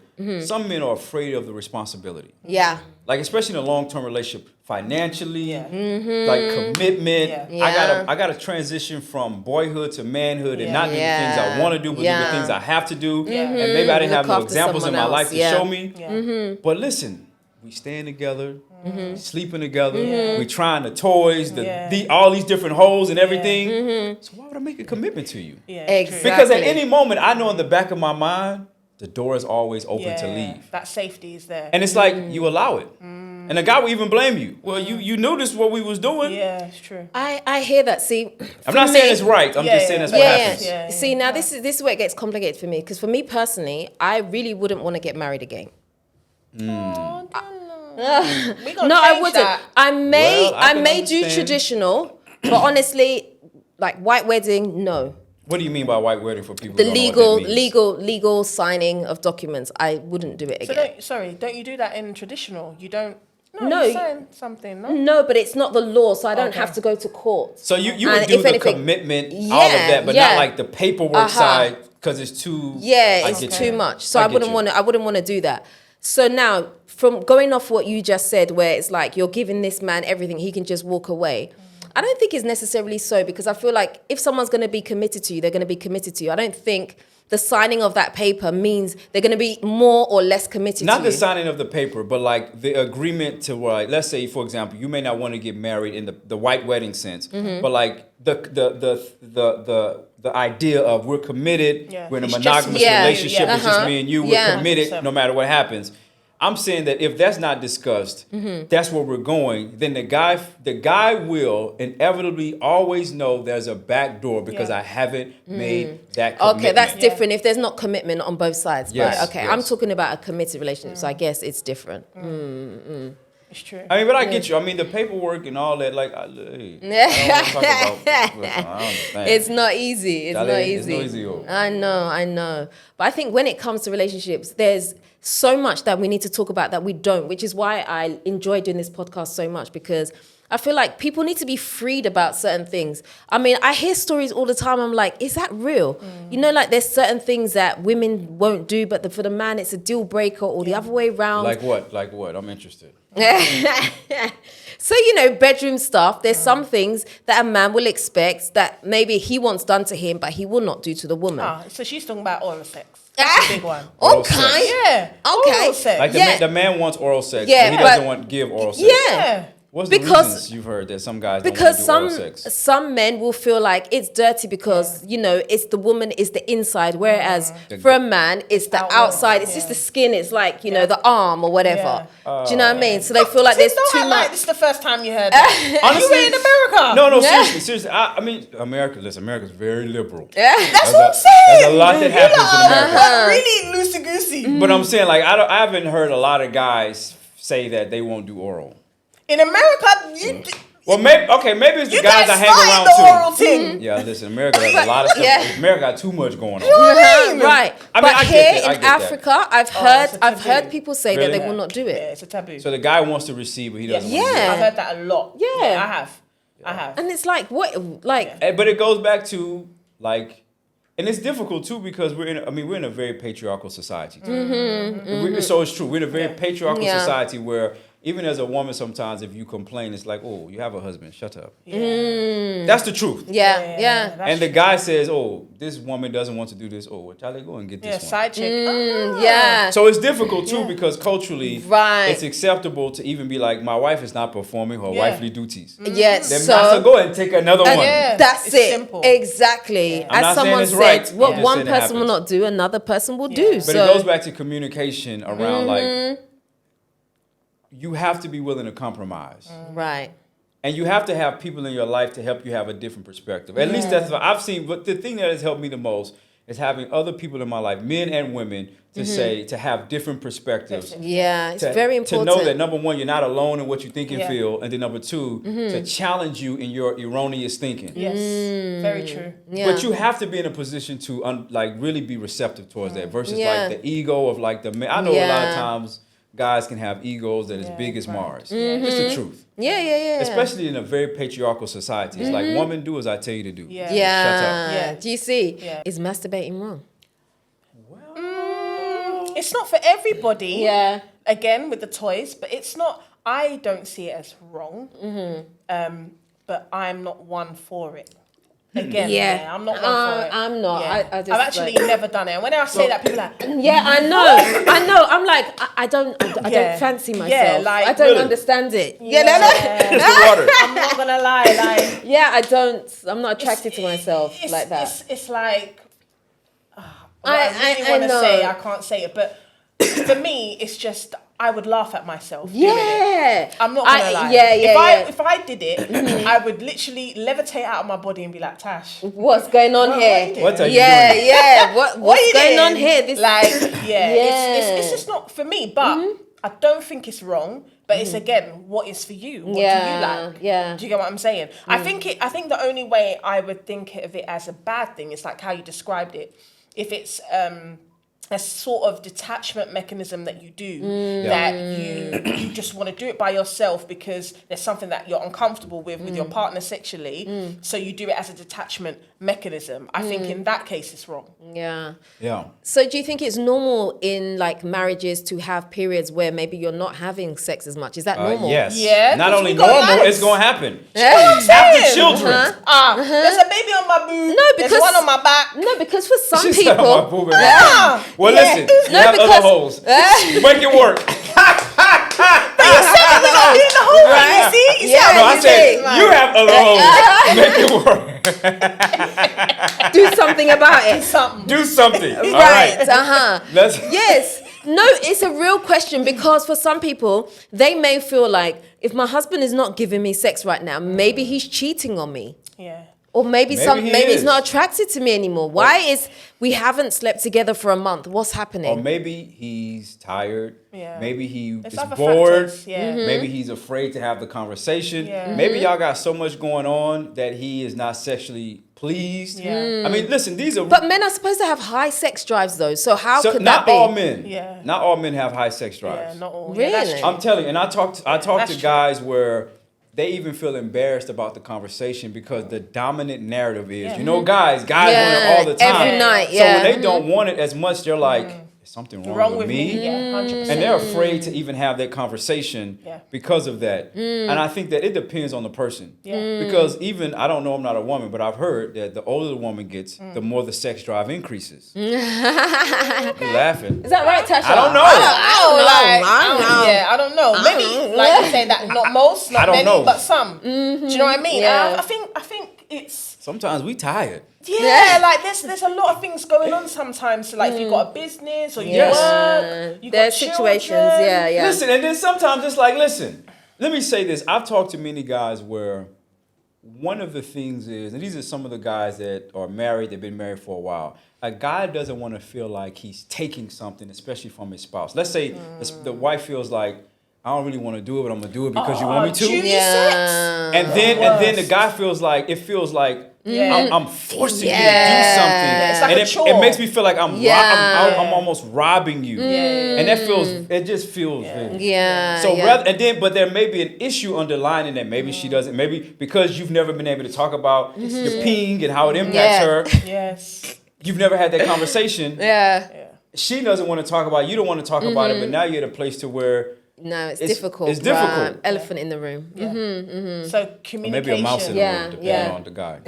some men are afraid of the responsibility. Yeah. Like, especially in a long-term relationship, financially, like commitment. I gotta transition from boyhood to manhood and not do the things I want to do, but do the things I have to do. And maybe I didn't have no examples in my life to show me. But listen, we staying together, we sleeping together, we trying the toys, all these different holes and everything. So why would I make a commitment to you? Exactly. Because at any moment, I know in the back of my mind, the door is always open to leave. That safety is there. And it's like, you allow it. And the guy will even blame you. Well, you knew this is what we was doing. Yeah, it's true. I hear that. See, I'm not saying it's right. I'm just saying that's what happens. See, now this is where it gets complicated for me. Because for me personally, I really wouldn't want to get married again. Oh, No, I wouldn't. That. I may do understand. traditional, but honestly, like white wedding, no. What do you mean by white wedding for people? The who don't know what that means? legal signing of documents. I wouldn't do it again. Don't you do that in traditional? You don't. No, you sign something. No. No, but it's not the law, so I don't have to go to court. So you would And do if the anything- commitment, all of that, but not like the paperwork side, because it's too. Yeah, it's too much. So I wouldn't want to do that. So now, from going off what you just said, where it's like you're giving this man everything, he can just walk away. I don't think it's necessarily so, because I feel like if someone's going to be committed to you, they're going to be committed to you. I don't think the signing of that paper means they're going to be more or less committed to you. Not the signing of the paper, but like the agreement to, like, let's say, for example, you may not want to get married in the white wedding sense, but like the idea of we're committed, we're in a monogamous relationship, it's just me and you, we're committed no matter what happens. I'm saying that if that's not discussed, that's where we're going, then the guy will inevitably always know there's a back door because I haven't made that commitment. Okay, that's different if there's not commitment on both sides. Yes, Right? Okay, yes. I'm talking about a committed relationship, so I guess it's different. It's true. I mean, but I get you. I mean, the paperwork and all that, like, I don't want to talk about. Listen, I understand. It's not easy. It's not easy. It's no easy. I know. But I think when it comes to relationships, there's so much that we need to talk about that we don't, which is why I enjoy doing this podcast so much, because I feel like people need to be freed about certain things. I mean, I hear stories all the time. I'm like, is that real? You know, like there's certain things that women won't do, but for the man, it's a deal breaker, or the other way around. Like what? Like what? I'm interested. So, you know, bedroom stuff, there's some things that a man will expect that maybe he wants done to him, but he will not do to the woman. So she's talking about oral sex. That's a big one. Okay. Yeah. Okay. Oral sex. Like the man wants oral sex, Yeah, but he doesn't want to give oral sex. Yeah. What's the reasons you've heard that some guys don't want to do oral sex? Some men will feel like it's dirty because, you know, it's the woman is the inside, whereas for a man, it's the outside. It's just the skin. It's like, you know, the arm or whatever. Do you know what I mean? So they feel like there's too much. This is the first time you heard that. Honestly, you were in America. No, seriously. I mean, America's very liberal. That's what I'm saying. There's a lot that happens in America. Really loosey-goosey. But I'm saying, like, I haven't heard a lot of guys say that they won't do oral. In America, Well, maybe it's the guys I hang around the too. oral thing. Yeah, listen, America has a lot of stuff. Yeah. America got too much going on. Right. I mean, but I here get that, I in get that. Africa, I've heard people say that they will not do it. Yeah, it's a taboo. So the guy wants to receive, but he doesn't want to Yeah. I've heard that a lot. Yeah. I have. And it's like, what? Like, But it goes back to, like, and it's difficult too because we're in a very patriarchal society too. So it's true. We're in a very patriarchal society where even as a woman, sometimes if you complain, it's like, oh, you have a husband, shut up. Yeah. That's the truth. Yeah. And the guy says, oh, this woman doesn't want to do this. Oh, well, Charlie, go and get this one. Side chick. Yeah. So it's difficult too because culturally, Right. it's acceptable to even be like, my wife is not performing her wifely duties. Yes. Then So I said, go ahead and take another one. Yeah. that's It's it. simple. Exactly. I'm not As saying someone it's said, right. I'm what just one saying it person will happens. not do, another person will do. But So it goes back to communication around like, you have to be willing to compromise. right. And you have to have people in your life to help you have a different perspective. At least that's what I've seen. But the thing that has helped me the most is having other people in my life, men and women, to say, to have different perspectives. Yeah, it's To, very to important. know that number one, you're not alone in what you think and Yeah. feel. And then number two, to challenge you in your erroneous thinking. Yes. Very true. Yeah. But you have to be in a position to like really be receptive towards that versus Yeah. like the ego of like the man. I know a lot of Yeah. times guys can have egos that as big as Mars. It's the truth. Yeah. Especially in a very patriarchal society. It's like, woman, do as I tell you to do. Yeah. Shut up. Yeah. Do you see? Yeah. Is masturbating wrong? It's not for everybody. Yeah. Again, with the toys, but it's not. I don't see it as wrong. But I'm not one for it. Again, Yeah. I'm not one for it. I'm not. Yeah. I just, I've actually like- never done it. And when I say that, people are like, Yeah, I know. I'm like, I don't Yeah. fancy myself. Yeah, like- I don't Really? understand it. Yeah. It's the water. I'm not gonna lie, like Yeah, I'm not attracted to myself it's, like that. It's like what I I really want to know. say, I can't say it, but for me, it's just I would laugh at myself. doing it. Yeah. I'm not gonna lie. If I did it, I would literally levitate out of my body and be like, Tash, What's going on What are here? you doing? What are you Yeah, doing? yeah. what What's are you going on doing? here? This Like, yeah, Yeah. It's just not for me. But I don't think it's wrong. But it's again, what is for you? What do you Yeah, like? yeah. Do you get what I'm saying? I think the only way I would think of it as a bad thing is like how you described it. If it's a sort of detachment mechanism that you do, that you just want to do it by yourself because there's something that you're uncomfortable with your partner sexually, so you do it as a detachment mechanism. I think in that case it's wrong. Yeah. Yeah. So do you think it's normal in like marriages to have periods where maybe you're not having sex as much? Is that normal? Yes. Yeah, Not 'cause only we got normal, lives. it's going to happen. Yeah. After children. There's a baby on my boob. No, there's because- one on my back. No, because for some She said, "Oh, my people, boob and my boob." Well, listen, you No, have because- other holes. Make it work. You said we're gonna be in the whole way. You see? You Yeah, see No, how I you said, say it? you have other holes. Make it work. do something about it. Something. Do something. All Right. right. Let's. Yes. No, it's a real question because for some people, they may feel like if my husband is not giving me sex right now, maybe he's cheating on me. Yeah. Or maybe Maybe he he's is. not attracted to me anymore. Why is we haven't slept together for a month? What's Or happening? maybe he's tired. Yeah. Maybe he There's is other bored. factors, yeah. Maybe he's afraid to have the conversation. Yeah. Maybe y'all got so much going on that he is not sexually pleased. Yeah. I mean, listen, these are But men are supposed to have high sex drives though. So how so could not that be? all men. Yeah. Not all men have high sex drives. Yeah, not all. Really? Yeah, that's true. I'm telling you, and I talked to that's true. guys where they even feel embarrassed about the conversation because the dominant narrative is, you know, guys want it all the time. Every night, So yeah. when they don't want it as much, they're like, is something wrong, with me? Yeah, 100%. And they're afraid to even have that conversation Yeah. because of that. And I think that it depends on the person. Yeah. Because even, I don't know, I'm not a woman, but I've heard that the older the woman gets, the more the sex drive increases. You're laughing. Is that right, Tasha? I don't know. Yeah, I don't know. Maybe, like you say, that not most, I not don't many, know. but some. Do you know what I mean? Yeah. I think it's Sometimes we tired. like there's a lot of things going on sometimes. So like if you've got a business or you Yes. work, you've There's got situations, children. yeah. Listen, and then sometimes it's like, listen, let me say this. I've talked to many guys where one of the things is, and these are some of the guys that are married, they've been married for a while. A guy doesn't want to feel like he's taking something, especially from his spouse. Let's say the wife feels like, I don't really want to do it, but I'm gonna do it because you want me to. Junior Yeah. And then the guy feels like Yeah. I'm forcing you to do Yeah. something, It's like and a chore. it makes me feel like I'm Yeah. I'm almost robbing you, and it just feels Yeah. so yeah. but there may be an issue underlying that maybe she doesn't, maybe because you've never been able to talk about your peeing and how it impacts Yeah. her. Yes. You've never had that conversation. Yeah. She doesn't want to talk about it. You don't want to talk about it, but now you're at a place to where No, it's difficult. It's difficult. Right. Elephant in the room. Yeah. So Or communication. maybe a mouse in the room, depending yeah. on the guy.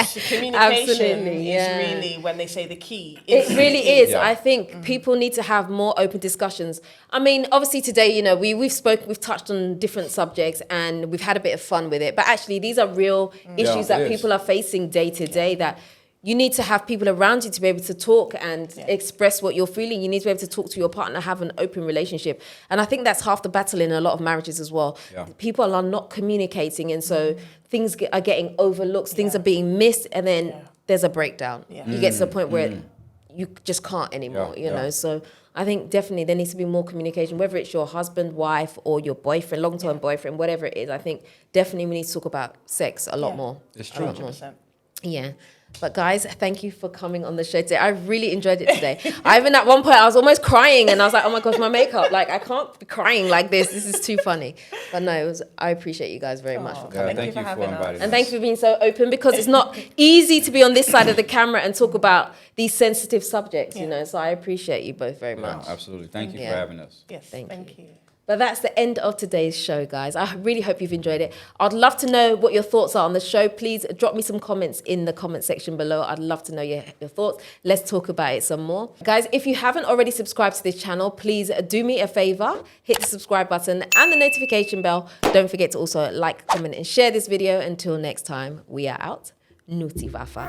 So communication Absolutely, is really, when they say the key. It really is. Yeah. I think people need to have more open discussions. I mean, obviously today, you know, we've touched on different subjects and we've had a bit of fun with it. But actually, these are real issues that people are facing day to day that you need to have people around you to be able to talk and express what you're feeling. You need to be able to talk to your partner, have an open relationship. And I think that's half the battle in a lot of marriages as well. Yeah. People are not communicating. And so things are getting overlooked, things are being missed, and then there's a breakdown. You get to the point where you just can't anymore, you know. So I think definitely there needs to be more communication, whether it's your husband, wife, or your boyfriend, long-term boyfriend, whatever it is. I think definitely we need to talk about sex a lot more. It's true. 100%. Yeah. But guys, thank you for coming on the show today. I really enjoyed it today. I even at one point I was almost crying and I was like, oh my gosh, my makeup. Like I can't be crying like this. This is too funny. But no, I appreciate you guys very much for coming. Thank you for inviting us. And thank you for being so open, because it's not easy to be on this side of the camera and talk about these sensitive subjects, you know. So I appreciate you both very much. Absolutely. Thank you for having us. Yes, thank you. But that's the end of today's show, guys. I really hope you've enjoyed it. I'd love to know what your thoughts are on the show. Please drop me some comments in the comment section below. I'd love to know your thoughts. Let's talk about it some more. Guys, if you haven't already subscribed to this channel, please do me a favor. Hit the subscribe button and the notification bell. Don't forget to also like, comment, and share this video. Until next time, we are out. Nutitfafa.